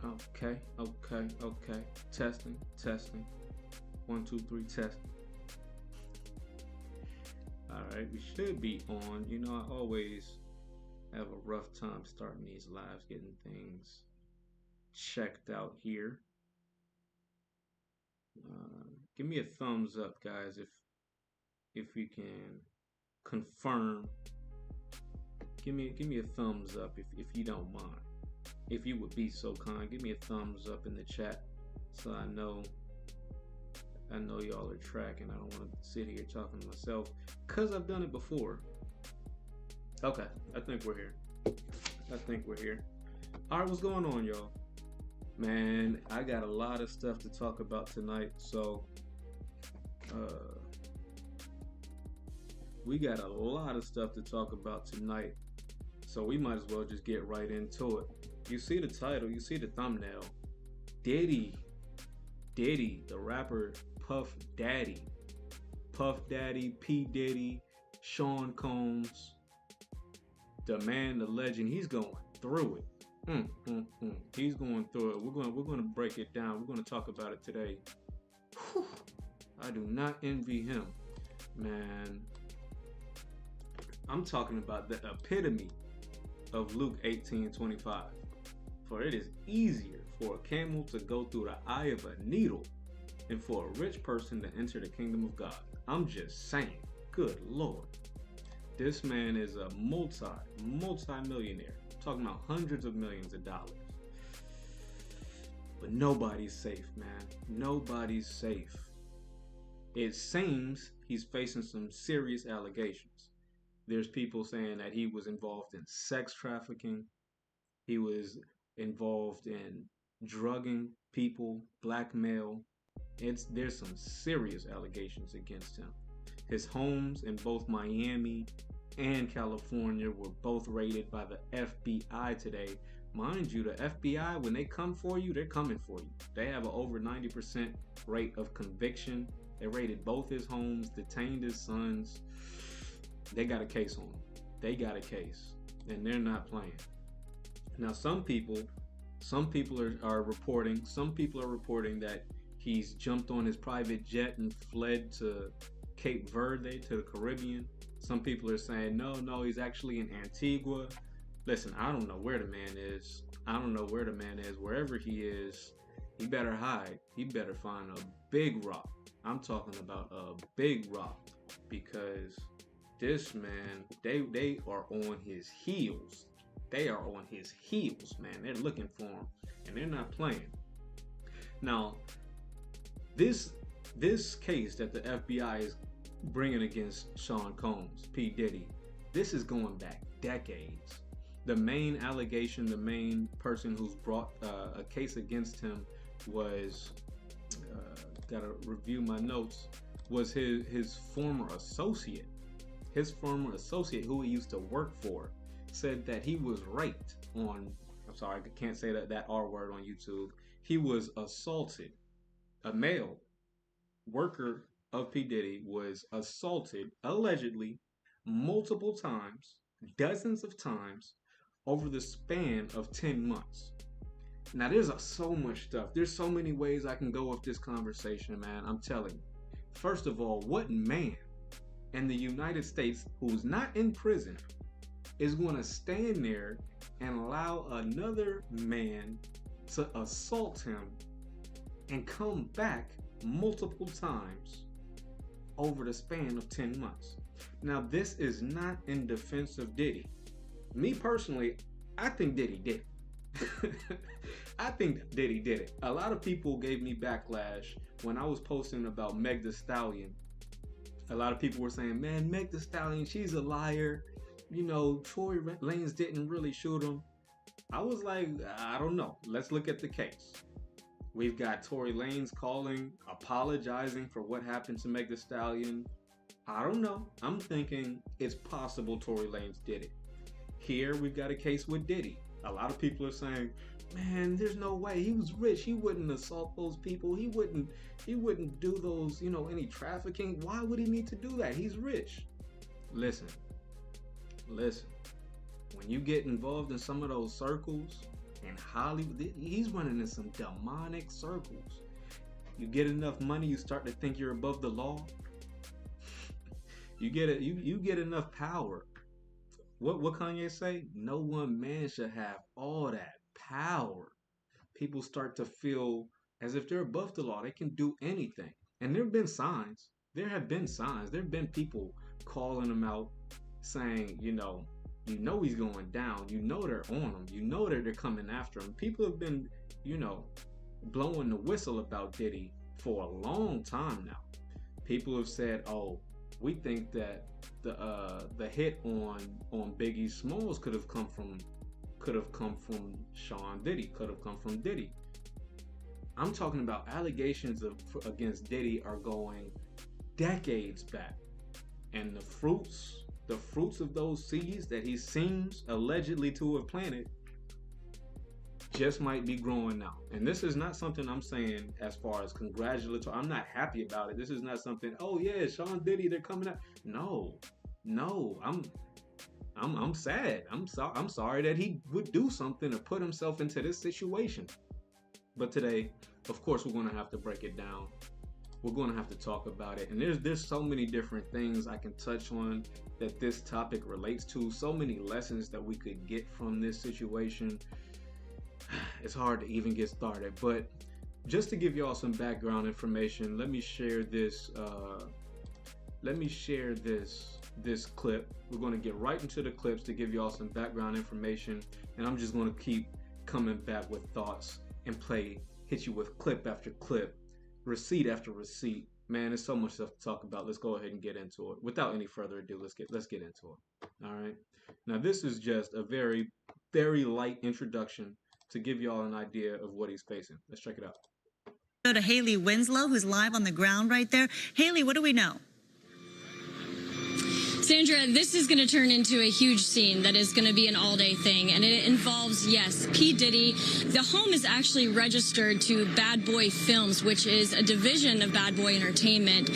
Okay. Testing. 1, 2, 3, testing. All right, we should be on. I always have a rough time starting these lives, getting things checked out here. Give me a thumbs up, guys, if you can confirm. Give me a thumbs up if you don't mind. If you would be so kind, give me a thumbs up in the chat so I know y'all are tracking. I don't want to sit here talking to myself because I've done it before. Okay, I think we're here. All right, what's going on, y'all? Man, I got a lot of stuff to talk about tonight, so we got a lot of stuff to talk about tonight, so we might as well just get right into it. You see the title, you see the thumbnail. Diddy, the rapper Puff Daddy, P. Diddy, Sean Combs, the man, the legend, he's going through it. He's going through it. We're gonna break it down. We're gonna talk about it today. Whew. I do not envy him, man. I'm talking about the epitome of Luke 18:25. For it is easier for a camel to go through the eye of a needle than for a rich person to enter the kingdom of God. I'm just saying. Good Lord. This man is a multi-millionaire. Talking about hundreds of millions of dollars. But nobody's safe, man. Nobody's safe. It seems he's facing some serious allegations. There's people saying that he was involved in sex trafficking. He was involved in drugging people, blackmail. There's some serious allegations against him. His homes in both Miami and California were both raided by the FBI today. Mind you, the FBI, when they come for you, they're coming for you. They have an over 90% rate of conviction. They raided both his homes, detained his sons. They got a case on him. They got a case, and they're not playing. Now, some people are reporting that he's jumped on his private jet and fled to Cape Verde, to the Caribbean. Some people are saying, no, he's actually in Antigua. Listen, I don't know where the man is. Wherever he is, he better hide. He better find a big rock. I'm talking about a big rock, because this man, they are on his heels. They are on his heels, man. They're looking for him, and they're not playing. Now, this case that the FBI is bringing against Sean Combs, P. Diddy, this is going back decades. The main allegation, the main person who's brought a case against him was, gotta review my notes, was his former associate. His former associate, who he used to work for, said that he was raped on, I'm sorry, I can't say that R word on YouTube. He was assaulted. A male worker of P. Diddy was assaulted, allegedly, multiple times, dozens of times, over the span of 10 months. Now, there's so much stuff. There's so many ways I can go with this conversation, man. I'm telling you. First of all, what man in the United States who's not in prison is going to stand there and allow another man to assault him and come back multiple times over the span of 10 months? Now, this is not in defense of Diddy. Me personally, I think Diddy did it. I think Diddy did it. A lot of people gave me backlash when I was posting about Meg Thee Stallion. A lot of people were saying, man, Meg Thee Stallion, she's a liar. Tory Lanez didn't really shoot him. I was like, I don't know. Let's look at the case. We've got Tory Lanez calling, apologizing for what happened to Meg Thee Stallion. I don't know. I'm thinking it's possible Tory Lanez did it. Here we've got a case with Diddy. A lot of people are saying, man, there's no way. He was rich. He wouldn't assault those people. He wouldn't do those, any trafficking. Why would he need to do that? He's rich. Listen. When you get involved in some of those circles in Hollywood. He's running in some demonic circles. You get enough money, you start to think you're above the law. You get enough power. What Kanye say? No one man should have all that power. People start to feel as if they're above the law. They can do anything. And there have been signs. There have been signs. There have been people calling him out, saying, you know he's going down. You know they're on him. You know that they're coming after him. People have been, blowing the whistle about Diddy for a long time now. People have said, "Oh, we think that the hit on Biggie Smalls could have come from Sean Diddy, could have come from Diddy." I'm talking about allegations against Diddy are going decades back, and the fruits of those seeds that he seems allegedly to have planted just might be growing now. And this is not something I'm saying as far as congratulatory. I'm not happy about it. This is not something, oh yeah, Sean Diddy, they're coming out. No, I'm sad. I'm sorry that he would do something to put himself into this situation. But today, of course, we're going to have to break it down. We're going to have to talk about it. And there's so many different things I can touch on that this topic relates to. So many lessons that we could get from this situation. It's hard to even get started. But just to give y'all some background information, let me share this. This clip. We're going to get right into the clips to give y'all some background information, and I'm just going to keep coming back with thoughts and hit you with clip after clip, receipt after receipt. Man, there's so much stuff to talk about. Let's go ahead and get into it. Without any further ado, let's get into it. All right. Now, this is just a very, very light introduction to give y'all an idea of what he's facing. Let's check it out. Go to Haley Winslow, who's live on the ground right there. Haley, what do we know? Sandra, this is going to turn into a huge scene that is going to be an all-day thing, and it involves, yes, P. Diddy. The home is actually registered to Bad Boy Films, which is a division of Bad Boy Entertainment,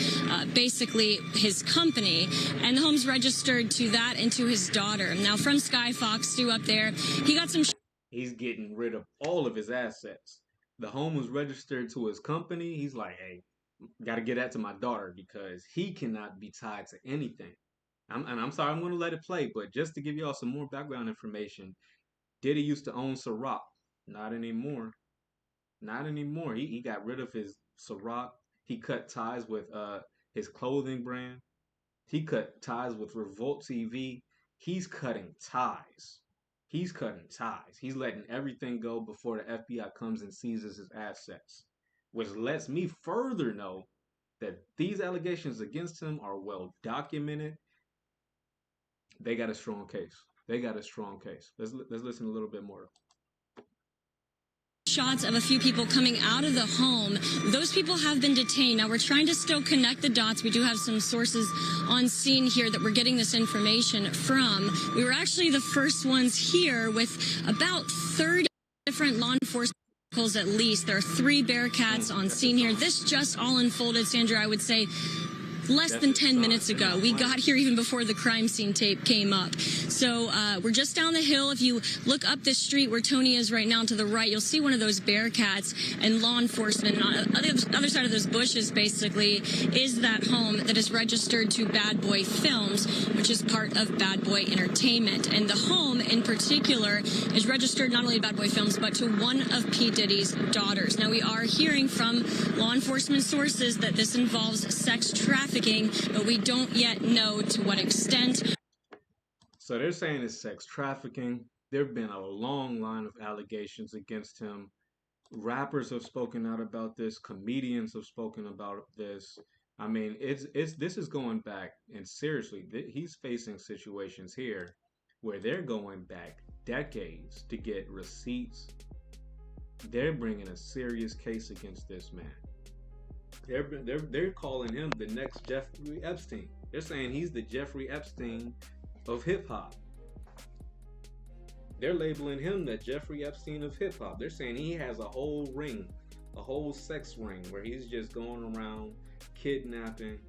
basically his company, and the home's registered to that and to his daughter. Now, from Sky Fox, Stu up there, he got some... He's getting rid of all of his assets. The home was registered to his company. He's like, hey, got to get that to my daughter because he cannot be tied to anything. I'm sorry, I'm going to let it play, but just to give y'all some more background information, Diddy used to own Ciroc. Not anymore. Not anymore. He got rid of his Ciroc. He cut ties with his clothing brand. He cut ties with Revolt TV. He's cutting ties. He's cutting ties. He's letting everything go before the FBI comes and seizes his assets, which lets me further know that these allegations against him are well documented. They got a strong case. They got a strong case. Let's listen a little bit more. Shots of a few people coming out of the home. Those people have been detained. Now, we're trying to still connect the dots. We do have some sources on scene here that we're getting this information from. We were actually the first ones here with about 30 different law enforcement vehicles at least. There are 3 Bearcats on scene here. This just all unfolded, Sandra, I would say, less than 10 minutes ago. We got here even before the crime scene tape came up. So we're just down the hill. If you look up this street where Tony is right now to the right, you'll see one of those Bearcats and law enforcement. And on the other side of those bushes, basically, is that home that is registered to Bad Boy Films, which is part of Bad Boy Entertainment. And the home in particular is registered not only to Bad Boy Films, but to one of P. Diddy's daughters. Now, we are hearing from law enforcement sources that this involves sex trafficking, but we don't yet know to what extent. So they're saying it's sex trafficking. There have been a long line of allegations against him. Rappers have spoken out about this. Comedians have spoken about this. I mean, this is going back, and seriously, he's facing situations here where they're going back decades to get receipts. They're bringing a serious case against this man. They're calling him the next Jeffrey Epstein. They're saying he's the Jeffrey Epstein of hip hop. They're labeling him the Jeffrey Epstein of hip hop. They're saying he has a whole ring, a whole sex ring where he's just going around kidnapping,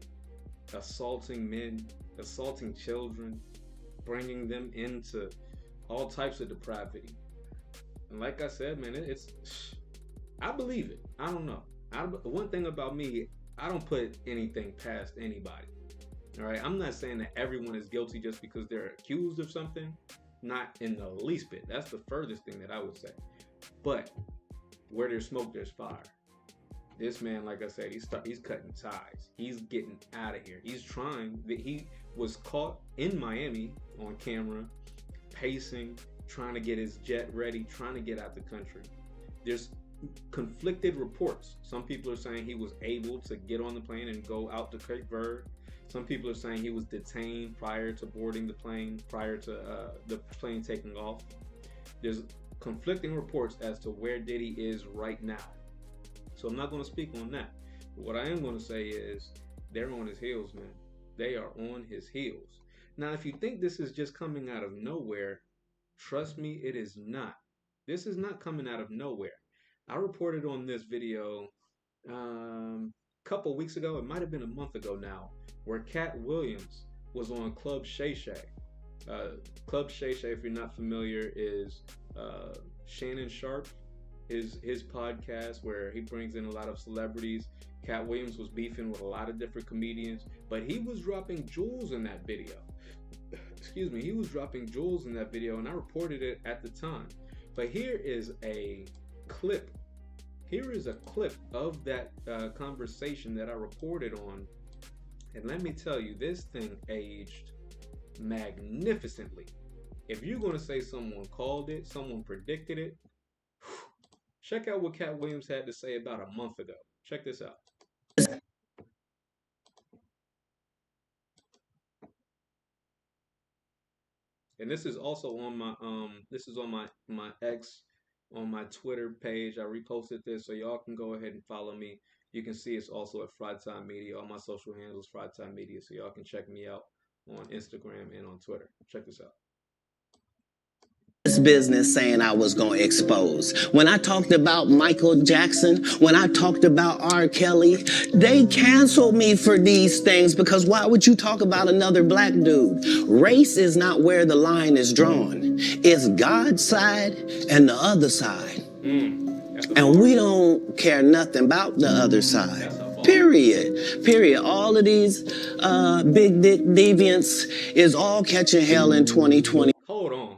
assaulting men, assaulting children, bringing them into all types of depravity. And like I said, man, I believe it. I don't know. One thing about me, I don't put anything past anybody. All right, I'm not saying that everyone is guilty just because they're accused of something. Not in the least bit. That's the furthest thing that I would say. But where there's smoke, there's fire. This man, like I said, he's cutting ties. He's getting out of here. He was caught in Miami on camera, pacing, trying to get his jet ready, trying to get out the country. There's conflicted reports. Some people are saying he was able to get on the plane and go out to Cape Verde. Some people are saying he was detained prior to boarding the plane, prior to the plane taking off. There's conflicting reports as to where Diddy is right now. So I'm not going to speak on that. But what I am going to say is they're on his heels, man. They are on his heels. Now, if you think this is just coming out of nowhere, trust me, it is not. This is not coming out of nowhere. I reported on this video a couple weeks ago. It might have been a month ago now, where Cat Williams was on Club Shay Shay. Club Shay Shay, if you're not familiar, is Shannon Sharp, his podcast where he brings in a lot of celebrities. Cat Williams was beefing with a lot of different comedians, but he was dropping jewels in that video. Excuse me, he was dropping jewels in that video, and I reported it at the time. But here is a clip. Here is a clip of that conversation that I reported on. And let me tell you, this thing aged magnificently. If you're going to say someone called it, someone predicted it, check out what Cat Williams had to say about a month ago. Check this out. And this is also on my my X, on my Twitter page. I reposted this, so y'all can go ahead and follow me. You can see it's also at Fried Time Media. All my social handles, Fried Time Media, so y'all can check me out on Instagram and on Twitter. Check this out. This business saying I was going to expose. When I talked about Michael Jackson, when I talked about R. Kelly, they canceled me for these things because why would you talk about another black dude? Race is not where the line is drawn. It's God's side and the other side. And we don't care nothing about the other side. Period. All of these big dick deviants is all catching hell in 2020. Hold on.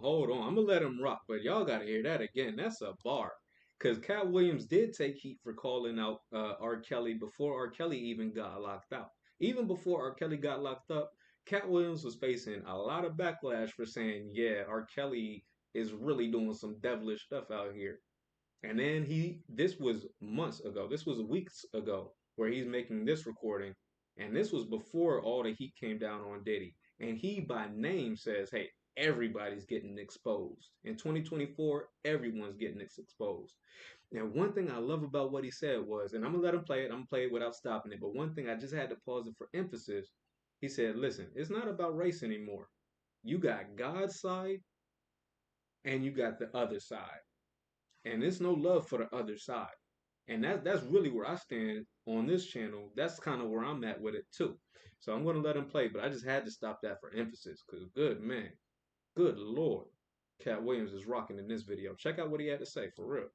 I'm going to let him rock, but y'all got to hear that again. That's a bar. Because Cat Williams did take heat for calling out R. Kelly before R. Kelly even got locked out. Even before R. Kelly got locked up, Cat Williams was facing a lot of backlash for saying, yeah, R. Kelly is really doing some devilish stuff out here. And then this was months ago. This was weeks ago where he's making this recording. And this was before all the heat came down on Diddy. And he by name says, hey, everybody's getting exposed. In 2024, everyone's getting exposed. Now, one thing I love about what he said was, and I'm going to let him play it. I'm going to play it without stopping it. But one thing I just had to pause it for emphasis. He said, listen, it's not about race anymore. You got God's side and you got the other side. And there's no love for the other side. And that's really where I stand on this channel. That's kind of where I'm at with it too. So I'm going to let him play, but I just had to stop that for emphasis because good man. Good Lord. Cat Williams is rocking in this video. Check out what he had to say, for real.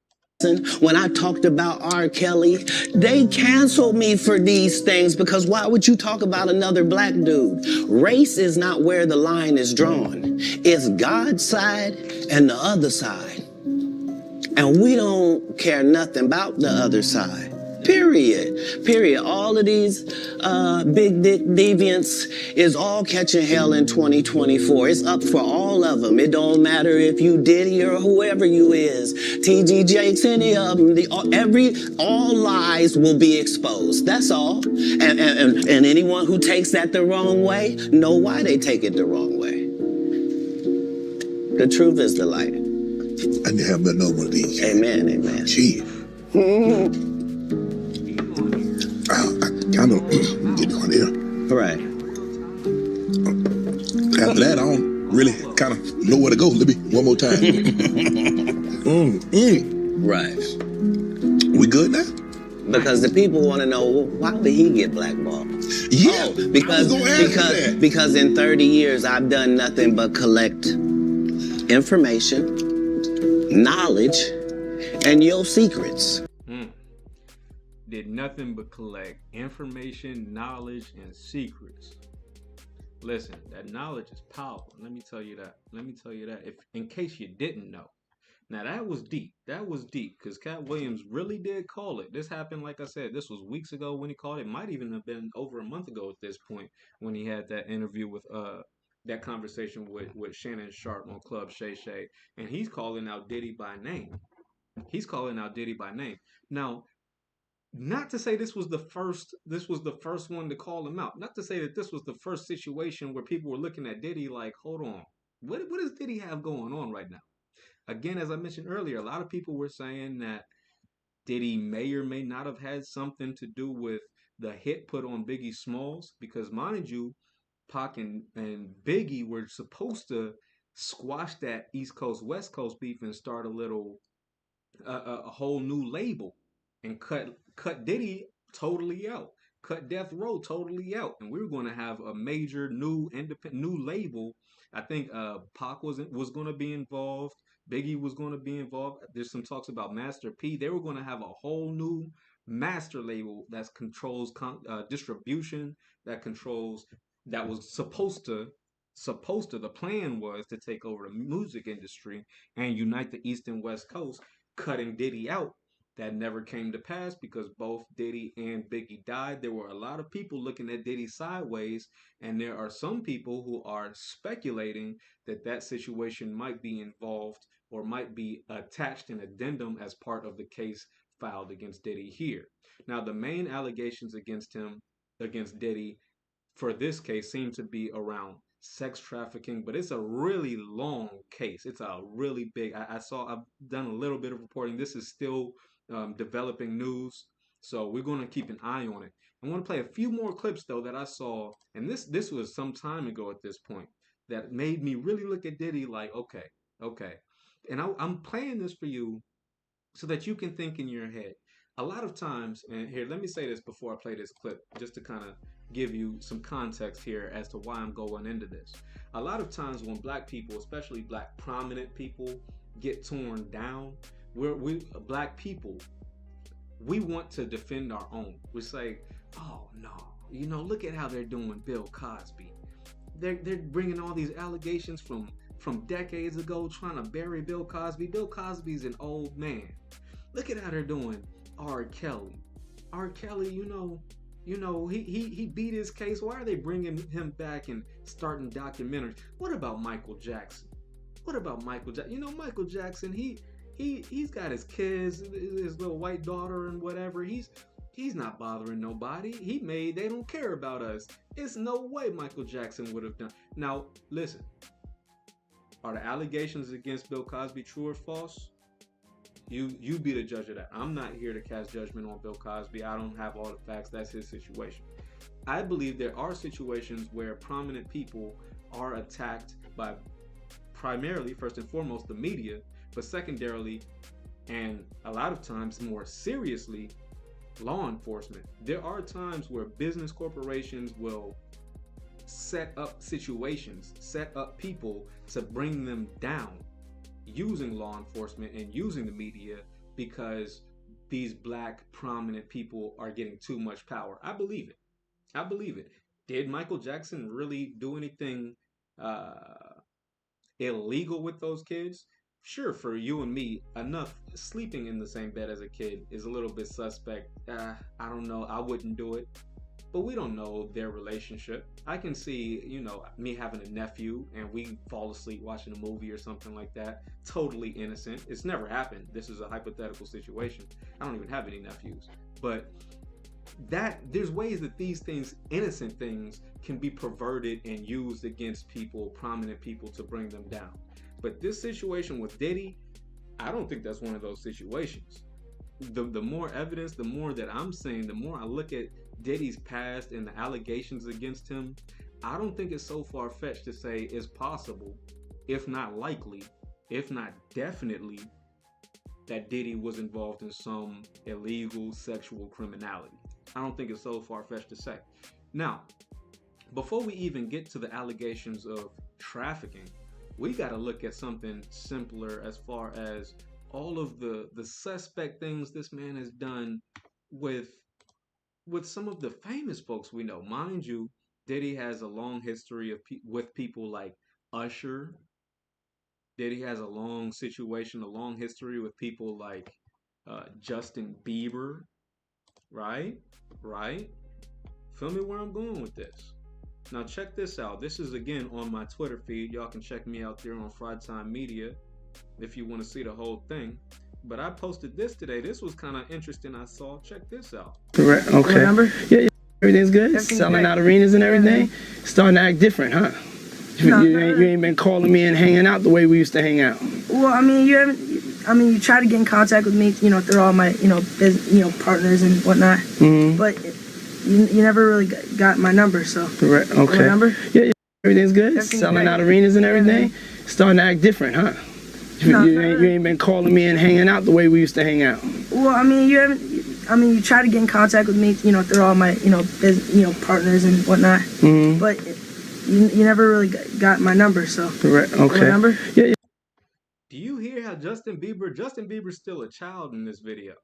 When I talked about R. Kelly, they canceled me for these things because why would you talk about another black dude? Race is not where the line is drawn. It's God's side and the other side. And we don't care nothing about the other side. Period. All of these big dick deviants is all catching hell in 2024. It's up for all of them. It don't matter if you Diddy or whoever you is. TG Jakes, any of them. All lies will be exposed. That's all. And anyone who takes that the wrong way, know why they take it the wrong way. The truth is the light. I need to have another one of these. Amen. Chief. I kind of get on here. Right. After that, I don't really kind of know where to go. Let me one more time. Right. We good now? Because the people want to know, well, why did he get blackballed? Yeah. Because in 30 years I've done nothing but collect information, knowledge, and your secrets. Did nothing but collect information, knowledge, and secrets. Listen, that knowledge is powerful. Let me tell you that. Let me tell you that. If in case you didn't know. Now that was deep. That was deep because Cat Williams really did call it. This happened, like I said, this was weeks ago when he called it. Might even have been over a month ago at this point when he had that interview with that conversation with Shannon Sharp on Club Shay Shay, and he's calling out Diddy by name. He's calling out Diddy by name. Now, not to say this was the first one to call him out. Not to say that this was the first situation where people were looking at Diddy like, hold on, what does Diddy have going on right now? Again, as I mentioned earlier, a lot of people were saying that Diddy may or may not have had something to do with the hit put on Biggie Smalls, because mind you, Pac and Biggie were supposed to squash that East Coast West Coast beef and start a whole new label and cut Diddy totally out, cut Death Row totally out, and we were going to have a major new independent new label. I think Pac was going to be involved. Biggie was going to be involved. There's some talks about Master P. They were going to have a whole new master label that controls distribution, that controls that was supposed to the plan was to take over the music industry and unite the East and West Coast, cutting Diddy out. That never came to pass because both Diddy and Biggie died. There were a lot of people looking at Diddy sideways, and there are some people who are speculating that that situation might be involved or might be attached an addendum as part of the case filed against Diddy here. Now, the main allegations against him, against Diddy, for this case seem to be around sex trafficking, but it's a really long case. It's a really big. I've done a little bit of reporting. This is still developing news, so we're going to keep an eye on it. I want to play a few more clips though that I saw, and this was some time ago at this point, that made me really look at Diddy like, okay, okay, and I'm playing this for you so that you can think in your head. A lot of times, and here, let me say this before I play this clip, just to kind of give you some context here as to why I'm going into this. A lot of times when black people, especially black prominent people, get torn down, we black people, we want to defend our own. We say, oh no, look at how they're doing Bill Cosby. They're bringing all these allegations from decades ago, trying to bury Bill Cosby. Bill Cosby's an old man. Look at how they're doing R. Kelly. R. Kelly, he beat his case. Why are they bringing him back and starting documentaries? What about Michael Jackson? What about Michael Jackson? Michael Jackson, he's got his kids, his little white daughter and whatever. He's not bothering nobody. They don't care about us. It's no way Michael Jackson would have done. Now, listen. Are the allegations against Bill Cosby true or false? You be the judge of that. I'm not here to cast judgment on Bill Cosby. I don't have all the facts. That's his situation. I believe there are situations where prominent people are attacked by primarily, first and foremost, the media, but secondarily, and a lot of times more seriously, law enforcement. There are times where business corporations will set up situations, set up people to bring them down using law enforcement and using the media because these black prominent people are getting too much power. I believe it. I believe it. Did Michael Jackson really do anything illegal with those kids? Sure, for you and me, enough sleeping in the same bed as a kid is a little bit suspect. I don't know. I wouldn't do it. But we don't know their relationship. I can see, me having a nephew and we fall asleep watching a movie or something like that. Totally innocent. It's never happened. This is a hypothetical situation. I don't even have any nephews. But there's ways that these things, innocent things, can be perverted and used against people, prominent people, to bring them down. But this situation with Diddy, I don't think that's one of those situations. The more evidence, the more that I'm saying, the more I look at Diddy's past and the allegations against him, I don't think it's so far-fetched to say it's possible, if not likely, if not definitely, that Diddy was involved in some illegal sexual criminality. I don't think it's so far-fetched to say. Now, before we even get to the allegations of trafficking, we got to look at something simpler as far as all of the suspect things this man has done with some of the famous folks we know. Mind you, Diddy has a long history of with people like Usher. Diddy has a long situation, a long history with people like Justin Bieber, right? Right? Feel me where I'm going with this? Now check this out. This is again on my Twitter feed. Y'all can check me out there on Fried Time Media if you want to see the whole thing. But I posted this today. This was kind of interesting. I saw. Check this out. Right. Okay. Remember? Yeah. Everything's good. Everything's selling great. Out arenas and everything. Yeah. Starting to act different, huh? No, you ain't been calling me and hanging out the way we used to hang out. Well, I mean, you haven't. I mean, you try to get in contact with me, through all my, partners and whatnot. Mm-hmm. But you never really got my number, so. Right. Okay. Remember? Yeah. Everything's good. Everything's selling great. Out arenas and everything. Yeah. Starting to act different, huh? No, you ain't been calling me and hanging out the way we used to hang out. Well, I mean, you haven't. I mean, you try to get in contact with me, through all my, partners and whatnot. Mm-hmm. But you never really got my number, so. Right. Okay. Remember? Yeah. Do you hear how Justin Bieber's still a child in this video?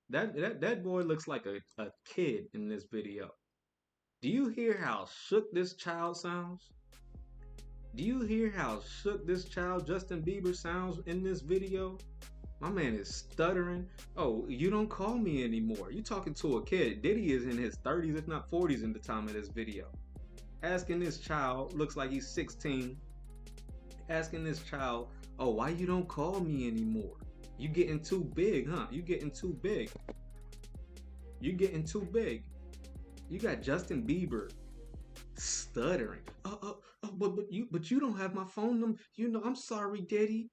That boy looks like a kid in this video. Do you hear how shook this child sounds? Do you hear how shook this child Justin Bieber sounds in this video? My man is stuttering. Oh, you don't call me anymore. You talking to a kid. Diddy is in his 30s, if not 40s in the time of this video. Asking this child, looks like he's 16, asking this child, oh, why you don't call me anymore? You getting too big, huh? You getting too big. You getting too big. You got Justin Bieber stuttering. But you don't have my phone number. I'm sorry, Diddy.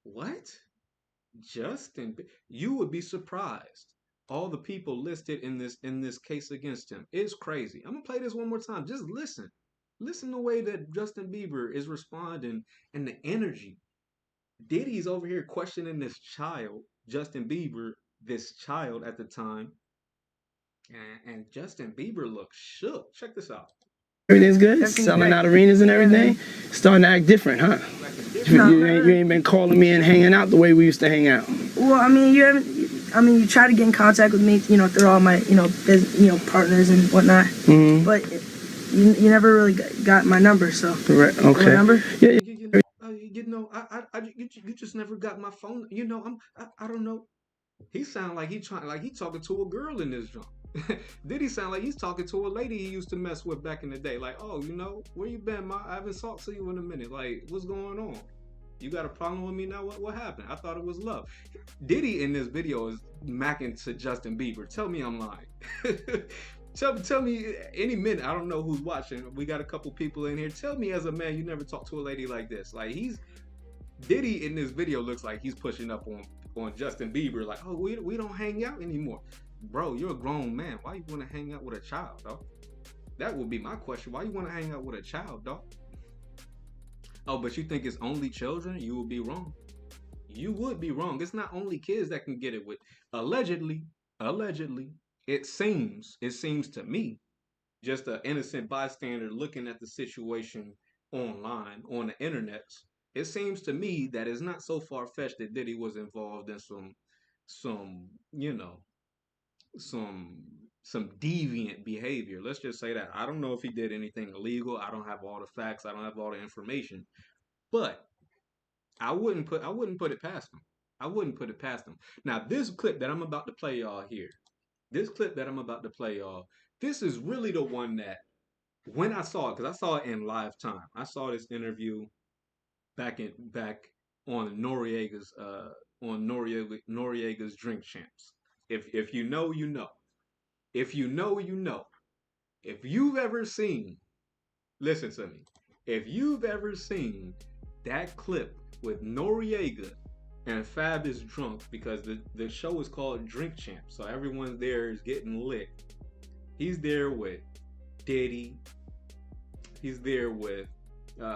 What? Justin, you would be surprised. All the people listed in this case against him. It's crazy. I'm gonna play this one more time. Just listen. Listen the way that Justin Bieber is responding and the energy. Diddy's over here questioning this child, Justin Bieber, this child at the time. And Justin Bieber looks shook. Check this out. Everything's good. Everything's selling great. Out arenas and everything. Yeah. Starting to act different, huh? You ain't been calling me and hanging out the way we used to hang out. Well, I mean, you haven't. I mean, you try to get in contact with me, through all my, partners and whatnot. Mm-hmm. But you never really got my number, so. Right. Okay. Remember? Yeah. You just never got my phone. I don't know. He sound like he talking to a girl in this joint. Diddy sound like he's talking to a lady he used to mess with back in the day. Like, oh, where you been, ma? I haven't talked to you in a minute. Like, what's going on? You got a problem with me now? What happened? I thought it was love. Diddy in this video is macking to Justin Bieber. Tell me I'm lying. Tell me any minute. I don't know who's watching. We got a couple people in here. Tell me as a man, you never talked to a lady like this. Like, Diddy in this video looks like he's pushing up on Justin Bieber. Like, oh, we don't hang out anymore. Bro, you're a grown man. Why you want to hang out with a child, dog? That would be my question. Why you want to hang out with a child, dog? Oh, but you think it's only children? You would be wrong. You would be wrong. It's not only kids that can get it with. Allegedly, it seems to me, just an innocent bystander looking at the situation online, on the internet, it seems to me that it's not so far-fetched that Diddy was involved in some deviant behavior. Let's just say that. I don't know if he did anything illegal. I don't have all the facts. I don't have all the information. But I wouldn't put it past him. I wouldn't put it past him. Now, this clip that I'm about to play y'all here, this is really the one that when I saw it, because I saw it in live time. I saw this interview back on Noriega's Drink Champs. If you know, you know. If you know, you know. If you've ever seen, listen to me. If you've ever seen that clip with Noriega and Fab is drunk, because the show is called Drink Champs, so everyone there is getting lit. He's there with Diddy. He's there with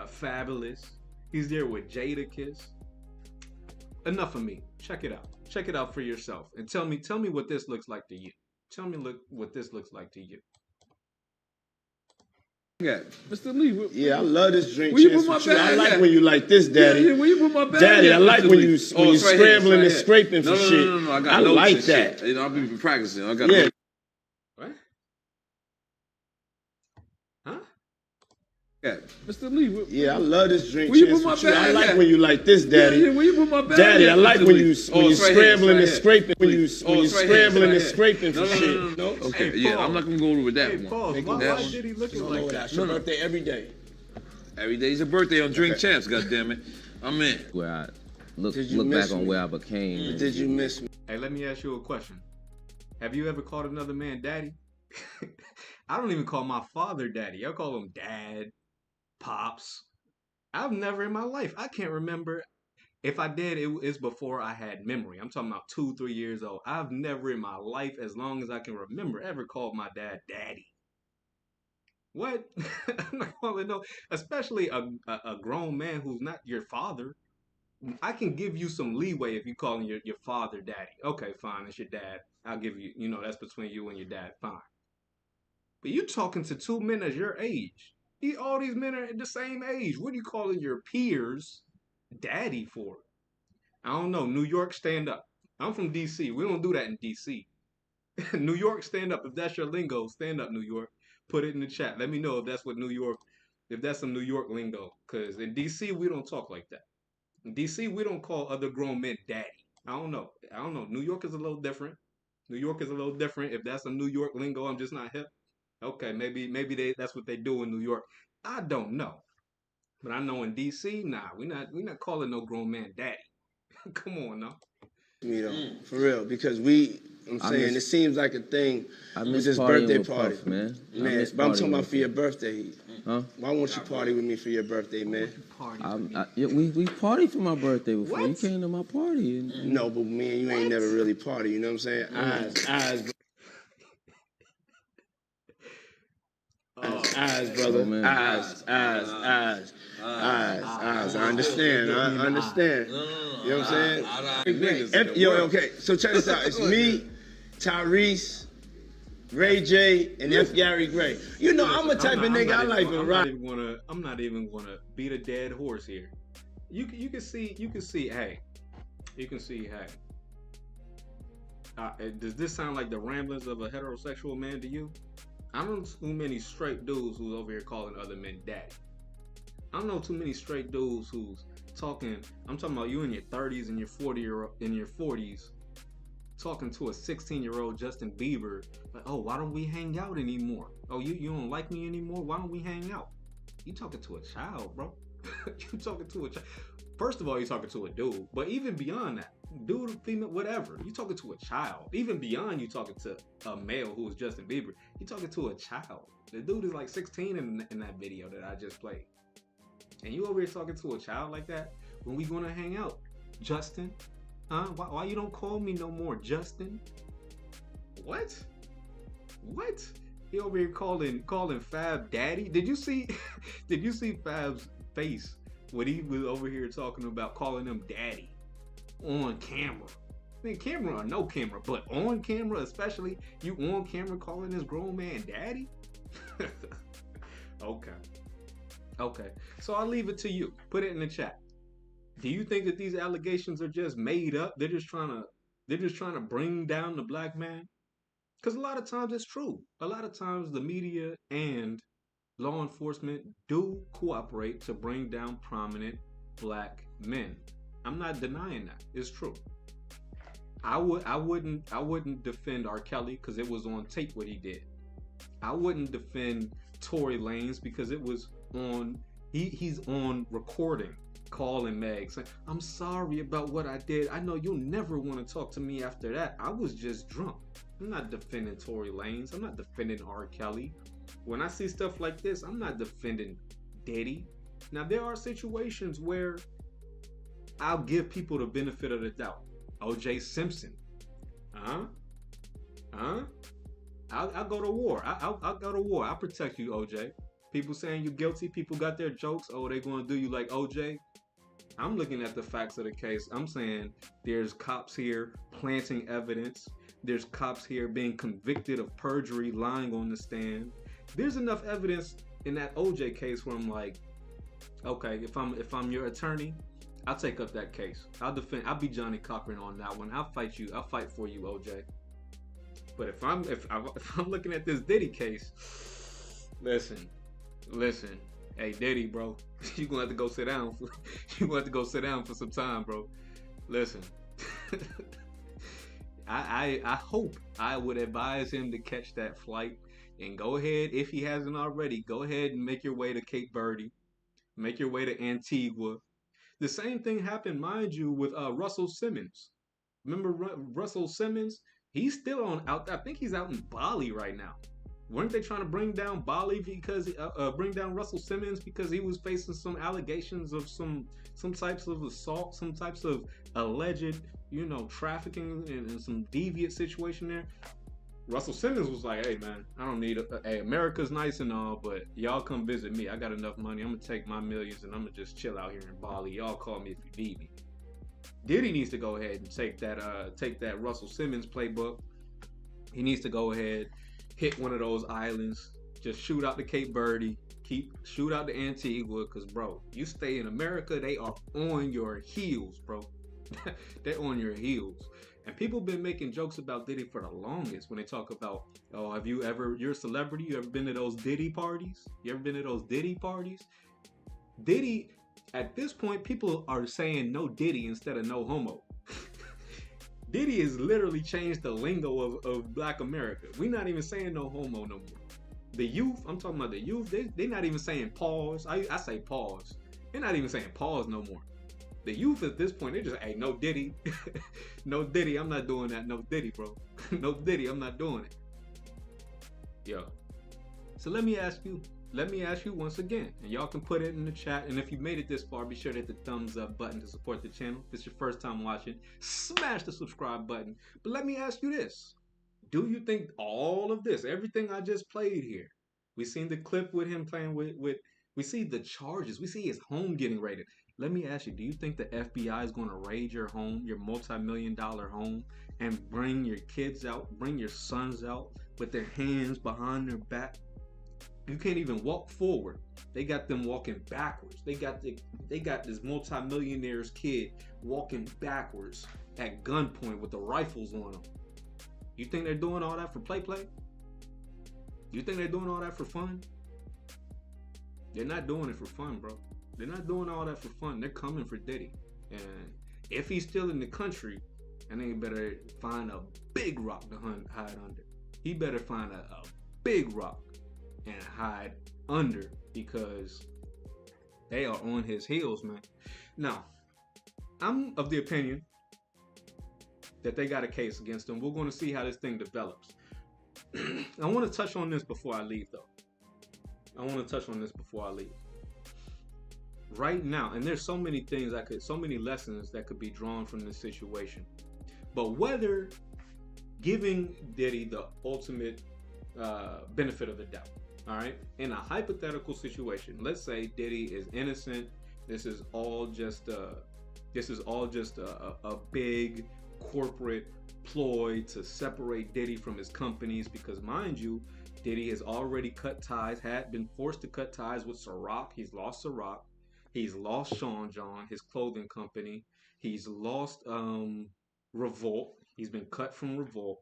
Fabulous. He's there with Jadakiss. Enough of me. Check it out. Check it out for yourself and tell me what this looks like to you. Tell me what this looks like to you. Mr. Lee. Yeah, I love this drink Where you chance put my with you. I bag like at? when you like this, Daddy. Yeah, where you put my bag Daddy, at, I like Mr. when Lee? you Oh, when you it's right here, scrambling it's and right scraping here. for shit. No, I got I notes like and that. shit. You know, I've been practicing. I got Yeah. notes. What? Huh? Mr. Lee. Yeah, I love this drink Where you chance put my with you. I bag like at? when you like this, Daddy. Yeah, where you put my bag Daddy, at, I like Mr. when Lee? you Oh, it's right here, scrambling it's and right scraping when you Oh, it's right here, scrambling and it's right scraping for here. shit. No. Okay, Hey, yeah, Paul. I'm not gonna go over that Hey, one. Paul, Make why it that Diddy looking one. like No, that? that's your birthday every day. Every day's a birthday on Drink Champs, goddammit. I'm in. Where I look Did you back miss on me? where I became. Did you miss me? Hey, let me ask you a question. Have you ever called another man daddy? I don't even call my father daddy. I call him dad, pops. I've never in my life. I can't remember. If I did, it's before I had memory. I'm talking about 2, 3 years old. I've never in my life, as long as I can remember, ever called my dad daddy. What? I'm not calling no, especially a grown man who's not your father. I can give you some leeway if you calling your father daddy. Okay, fine, it's your dad. I'll give you, that's between you and your dad. Fine. But you talking to 2 men as your age. All these men are the same age. What are you calling your peers daddy for? I don't know. New York, stand up. I'm from DC. We don't do that in DC. New York, stand up. If that's your lingo, stand up, New York. Put it in the chat. Let me know if that's what New York, if that's some New York lingo. Because in DC, we don't talk like that. In DC, we don't call other grown men daddy. I don't know. New York is a little different. New York is a little different. If that's a New York lingo, I'm just not hip. Okay, maybe that's what they do in New York. I don't know. But I know in DC, nah, we not calling no grown man daddy. Come on now. Me though, for real, because I'm saying it seems like a thing. I With miss this partying birthday with party, Puff, man. But I'm talking about for your birthday. Huh? Why won't you party with me for your birthday, man? We partied for my birthday before. What? You came to my party. No, but me and you ain't never really party. You know what I'm saying? Eyes, brother. Oh, man. Eyes. I understand. I understand. You know what I'm saying? Okay. So check this out. It's me, Tyrese, Ray J, and F. Gary Gray. You know, I'm a type of nigga I like to rock. I'm not even gonna beat a dead horse here. You can see. Hey, does this sound like the ramblings of a heterosexual man to you? I don't know too many straight dudes who's over here calling other men daddy. I don't know too many straight dudes who's talking. I'm talking about you in your 30s and your 40s, talking to a 16-year-old Justin Bieber. Like, oh, why don't we hang out anymore? Oh, you don't like me anymore? Why don't we hang out? You talking to a child, bro. You talking to a child. First of all, you're talking to a dude. But even beyond that, dude, female, whatever. You talking to a child. Even beyond you talking to a male who is Justin Bieber, you talking to a child. The dude is like 16 in that video that I just played. And you over here talking to a child like that? When we gonna hang out, Justin? Huh? Why you don't call me no more, Justin? What? He over here calling Fab daddy? Did you see Fab's face when he was over here talking about calling him daddy on camera? I mean, camera or no camera, but on camera, especially you on camera calling this grown man daddy? Okay. So I'll leave it to you. Put it in the chat. Do you think that these allegations are just made up? They're just trying to bring down the black man? Because a lot of times it's true. A lot of times the media and law enforcement do cooperate to bring down prominent black men. I'm not denying that. It's true. I wouldn't defend R. Kelly because it was on tape what he did. I wouldn't defend Tory Lanez because it was on he's on recording calling Meg saying, I'm sorry about what I did. I know you'll never want to talk to me after that. I was just drunk. I'm not defending Tory Lanez. I'm not defending R. Kelly. When I see stuff like this, I'm not defending Diddy. Now, there are situations where I'll give people the benefit of the doubt. O.J. Simpson. I'll go to war. I'll go to war. I'll protect you, O.J. People saying you're guilty. People got their jokes. Oh, they're going to do you like O.J. I'm looking at the facts of the case. I'm saying there's cops here planting evidence. There's cops here being convicted of perjury, lying on the stand. There's enough evidence in that OJ case where I'm like, okay, if I'm your attorney, I'll take up that case. I'll be Johnny Cochran on that one. I'll fight you. I'll fight for you, OJ. But if I'm looking at this Diddy case, listen. Hey Diddy, bro, you gonna have to go sit down. You gonna have to go sit down for some time, bro. Listen. I hope I would advise him to catch that flight and go ahead, if he hasn't already, go ahead and make your way to Cape Verde, make your way to Antigua. The same thing happened, mind you, with Russell Simmons. Remember Russell Simmons? He's still out. I think he's out in Bali right now. Weren't they trying to bring down Bali because bring down Russell Simmons because he was facing some allegations of some types of assault, some types of alleged, trafficking and some deviant situation there? Russell Simmons was like, hey man, I don't need hey, America's nice and all, but y'all come visit me. I got enough money. I'm gonna take my millions and I'm gonna just chill out here in Bali. Y'all call me if you need me. Diddy needs to go ahead and take that Russell Simmons playbook. He needs to go ahead, hit one of those islands, just shoot out to Cape Verde, shoot out to Antigua, because bro, you stay in America, they are on your heels, bro. They're on your heels. And people been making jokes about Diddy for the longest when they talk about, oh, you're a celebrity, you ever been to those Diddy parties? You ever been to those Diddy parties? Diddy, at this point, people are saying no Diddy instead of no homo. Diddy has literally changed the lingo of Black America. We're not even saying no homo no more. The youth, I'm talking about the youth, they're not even saying pause. I say pause. They're not even saying pause no more. The youth at this point, they're just, hey, no Diddy. No Diddy, I'm not doing that. No Diddy, bro. No Diddy, I'm not doing it. Yo. So let me ask you once again, and y'all can put it in the chat, and if you made it this far, be sure to hit the thumbs up button to support the channel. If it's your first time watching, smash the subscribe button. But let me ask you this. Do you think all of this, everything I just played here, we seen the clip with him playing with we see the charges, we see his home getting raided. Let me ask you, do you think the FBI is going to raid your home, your multi-million-dollar home, and bring your kids out, bring your sons out with their hands behind their back? You can't even walk forward. They got them walking backwards. They got this multi-millionaire's kid walking backwards at gunpoint with the rifles on them. You think they're doing all that for play? You think they're doing all that for fun? They're not doing it for fun, bro. They're not doing all that for fun. They're coming for Diddy. And if he's still in the country, and they better find a big rock to hide under. He better find a big rock and hide under, because they are on his heels, man. Now, I'm of the opinion that they got a case against him. We're going to see how this thing develops. I want to touch on this before I leave, though. Right now, and there's so many things so many lessons that could be drawn from this situation. But whether giving Diddy the ultimate benefit of the doubt, all right, in a hypothetical situation, let's say Diddy is innocent. This is all just a big corporate ploy to separate Diddy from his companies, because mind you, Diddy has already had been forced to cut ties with Ciroc. He's lost Ciroc. He's lost Sean John, his clothing company. He's lost Revolt. He's been cut from Revolt.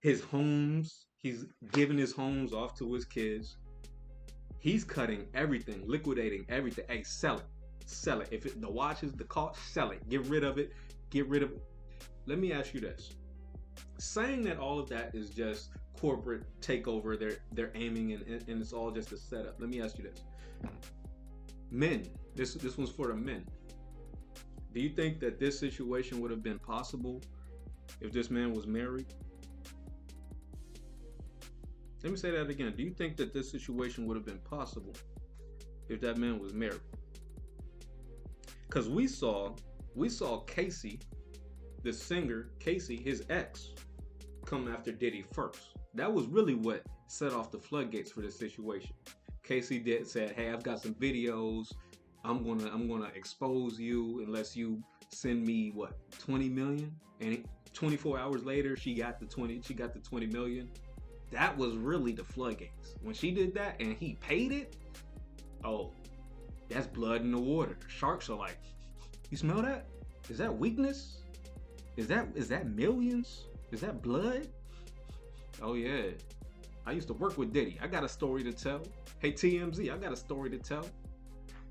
His homes, he's given his homes off to his kids. He's cutting everything, liquidating everything. Hey, sell it. Sell it. If the watch is the car, sell it. Get rid of it. Let me ask you this. Saying that all of that is just corporate takeover, they're aiming and it's all just a setup. Let me ask you this. Men, this one's for the men. Do you think that this situation would have been possible if this man was married? Let me say that again. Do you think that this situation would have been possible if that man was married? Because we saw Casey, the singer, Casey, his ex, come after Diddy first. That was really what set off the floodgates for this situation. Casey said, "Hey, I've got some videos. I'm gonna expose you unless you send me what, 20 million?" And 24 hours later, she got the 20 million. That was really the floodgates. When she did that and he paid it, oh, that's blood in the water. Sharks are like, you smell that? Is that weakness? Is that millions? Is that blood? Oh yeah. I used to work with Diddy. I got a story to tell. Hey TMZ, I got a story to tell.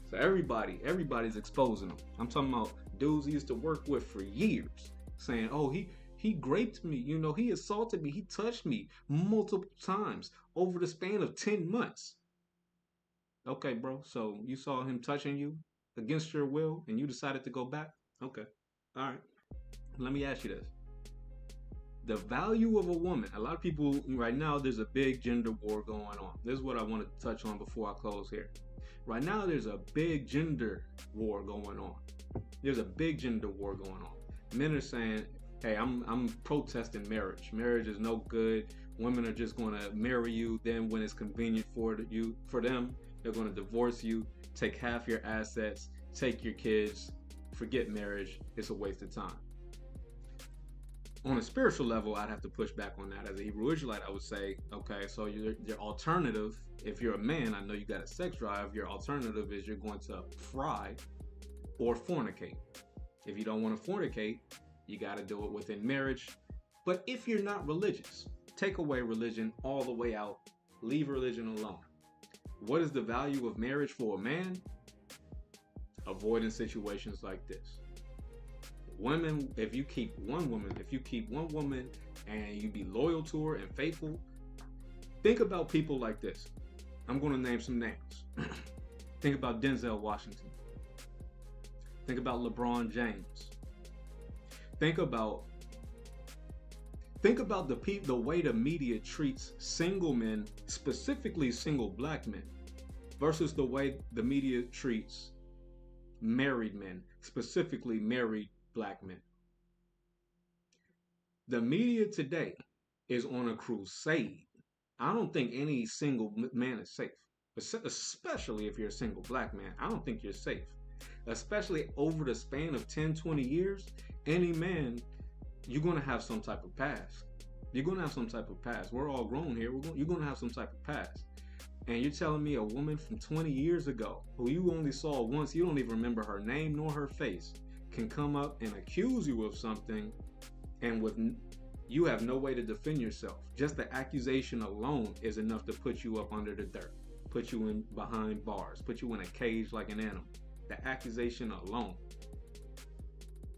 So everybody's exposing him. I'm talking about dudes he used to work with for years, saying, oh, he raped me, you know, he assaulted me, he touched me multiple times over the span of 10 months. Okay, bro, so you saw him touching you against your will and you decided to go back? Okay, all right. Let me ask you this. The value of a woman, a lot of people right now, there's a big gender war going on. This is what I want to touch on before I close here. Right now, there's a big gender war going on. There's a big gender war going on. Men are saying, hey, I'm protesting marriage. Marriage is no good. Women are just going to marry you. Then when it's convenient for them, they're going to divorce you, take half your assets, take your kids, forget marriage. It's a waste of time. On a spiritual level, I'd have to push back on that. As a Hebrew Israelite, I would say, okay, so your alternative, if you're a man, I know you got a sex drive, your alternative is you're going to fry or fornicate. If you don't want to fornicate, you got to do it within marriage. But if you're not religious, take away religion all the way out, leave religion alone. What is the value of marriage for a man? Avoiding situations like this. Women, if you keep one woman and you be loyal to her and faithful, think about people like this. I'm going to name some names. Think about Denzel Washington. Think about LeBron James. Think about the way the media treats single men, specifically single black men, versus the way the media treats married men, specifically married black men. The media today is on a crusade. I don't think any single man is safe, especially if you're a single black man. I don't think you're safe, especially over the span of 10, 20 years. Any man, you're going to have some type of past. You're going to have some type of past. We're all grown here. You're going to have some type of past. And you're telling me a woman from 20 years ago, who you only saw once, you don't even remember her name nor her face, can come up and accuse you of something, and you have no way to defend yourself. Just the accusation alone is enough to put you up under the dirt, put you in behind bars, put you in a cage like an animal. The accusation alone.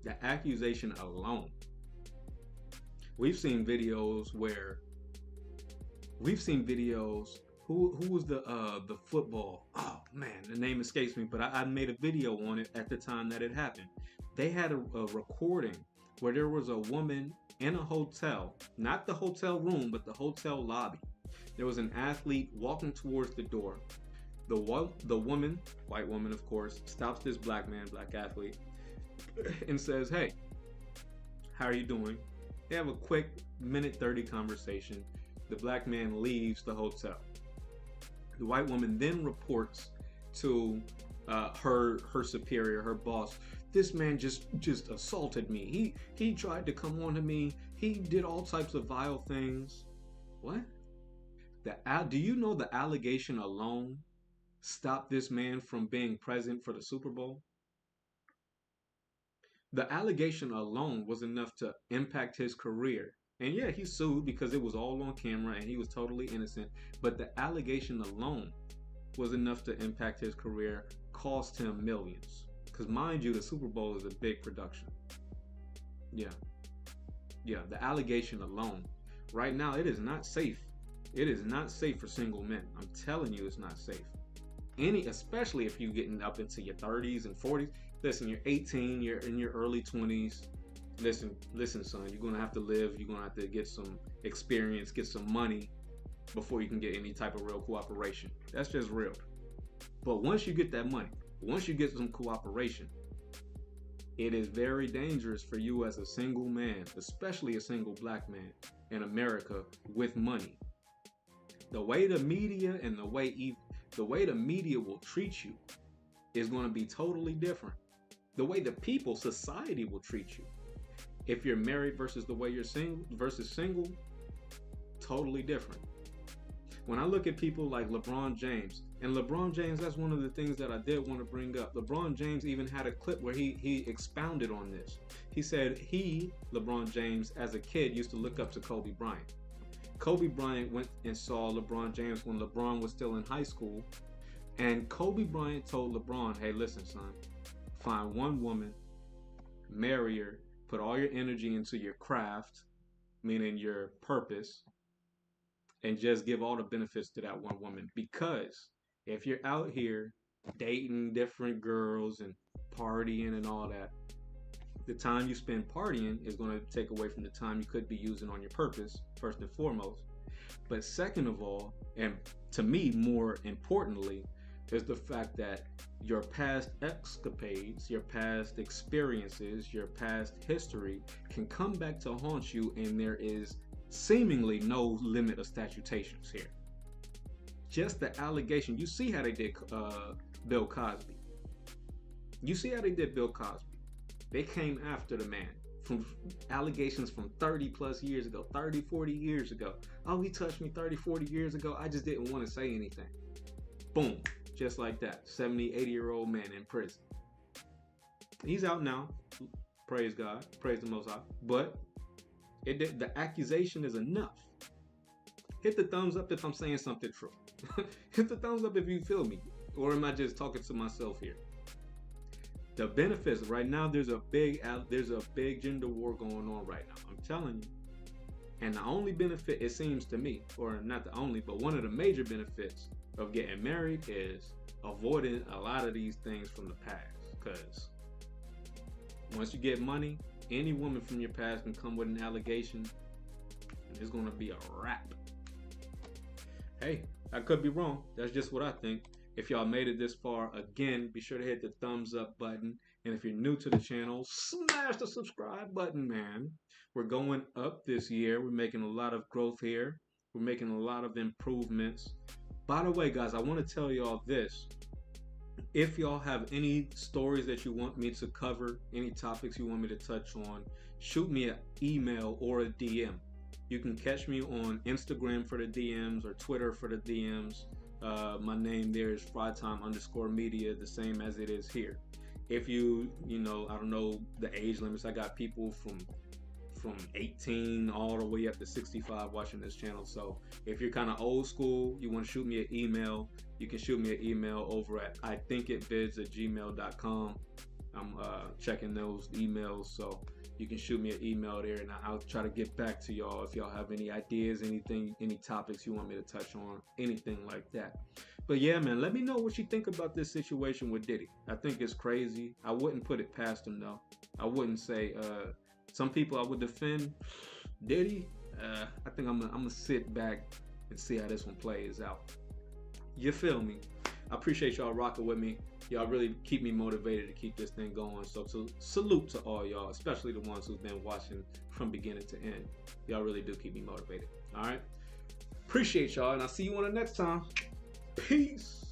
The accusation alone. We've seen videos. Who was the football? Oh man, the name escapes me, but I made a video on it at the time that it happened. They had a recording where there was a woman in a hotel, not the hotel room, but the hotel lobby. There was an athlete walking towards the door. The woman, white woman of course, stops this black athlete and says, hey, how are you doing? They have a quick minute 30 conversation. The black man leaves the hotel. The white woman then reports to her superior, her boss. This man just assaulted me. He tried to come on to me. He did all types of vile things. What? Do you know the allegation alone stopped this man from being present for the Super Bowl? The allegation alone was enough to impact his career. And yeah, he sued because it was all on camera and he was totally innocent. But the allegation alone was enough to impact his career, cost him millions. Because mind you, the Super Bowl is a big production. Yeah, the allegation alone. Right now, it is not safe. It is not safe for single men. I'm telling you, it's not safe. Especially if you're getting up into your 30s and 40s. Listen, you're 18, you're in your early 20s. Listen, son, you're gonna have to live. You're gonna have to get some experience, get some money before you can get any type of real cooperation. That's just real. But once you get that money, once you get some cooperation, it is very dangerous for you as a single man, especially a single black man in America with money. The way the media and the way the media will treat you is going to be totally different. The way the people, society will treat you. If you're married versus the way you're single, totally different. When I look at people like LeBron James, and LeBron James, that's one of the things that I did want to bring up. LeBron James even had a clip where he expounded on this. He said LeBron James, as a kid, used to look up to Kobe Bryant. Kobe Bryant went and saw LeBron James when LeBron was still in high school. And Kobe Bryant told LeBron, hey, listen, son, find one woman, marry her, put all your energy into your craft, meaning your purpose, and just give all the benefits to that one woman. Because if you're out here dating different girls and partying and all that, the time you spend partying is going to take away from the time you could be using on your purpose, first and foremost. But second of all, and to me more importantly, is the fact that your past escapades, your past experiences, your past history can come back to haunt you, and there is seemingly no limit of statutations here. Just the allegation. You see how they did Bill Cosby. You see how they did Bill Cosby. They came after the man from allegations from 30 plus years ago, 30, 40 years ago. Oh, he touched me 30, 40 years ago. I just didn't want to say anything. Boom. Just like that. 70, 80-year-old man in prison. He's out now. Praise God. Praise the Most High. But the accusation is enough. Hit the thumbs up if I'm saying something true. Hit the thumbs up if you feel me. Or am I just talking to myself here? The benefits right now, there's a big gender war going on right now. I'm telling you. And the only benefit, it seems to me, or not the only, but one of the major benefits of getting married is avoiding a lot of these things from the past. Because once you get money, any woman from your past can come with an allegation, and it's going to be a wrap. Hey, I could be wrong. That's just what I think. If y'all made it this far, again, be sure to hit the thumbs up button. And if you're new to the channel, smash the subscribe button, man. We're going up this year. We're making a lot of growth here. We're making a lot of improvements. By the way, guys, I want to tell y'all this. If y'all have any stories that you want me to cover, any topics you want me to touch on, shoot me an email or a DM. You can catch me on Instagram for the DMs or Twitter for the DMs. My name there is frytime_media, the same as it is here. If you know, I don't know the age limits. I got people from 18 all the way up to 65 watching this channel. So if you're kind of old school, you want to shoot me an email, you can shoot me an email over at ithinkitvids@gmail.com. I'm checking those emails, so you can shoot me an email there, and I'll try to get back to y'all if y'all have any ideas, anything, any topics you want me to touch on, anything like that. But yeah, man, let me know what you think about this situation with Diddy. I think it's crazy. I wouldn't put it past him though. I wouldn't say some people I would defend Diddy. I think I'm gonna sit back and see how this one plays out. You feel me? I appreciate y'all rocking with me. Y'all really keep me motivated to keep this thing going. So salute to all y'all, especially the ones who've been watching from beginning to end. Y'all really do keep me motivated. All right. Appreciate y'all, and I'll see you on the next time. Peace.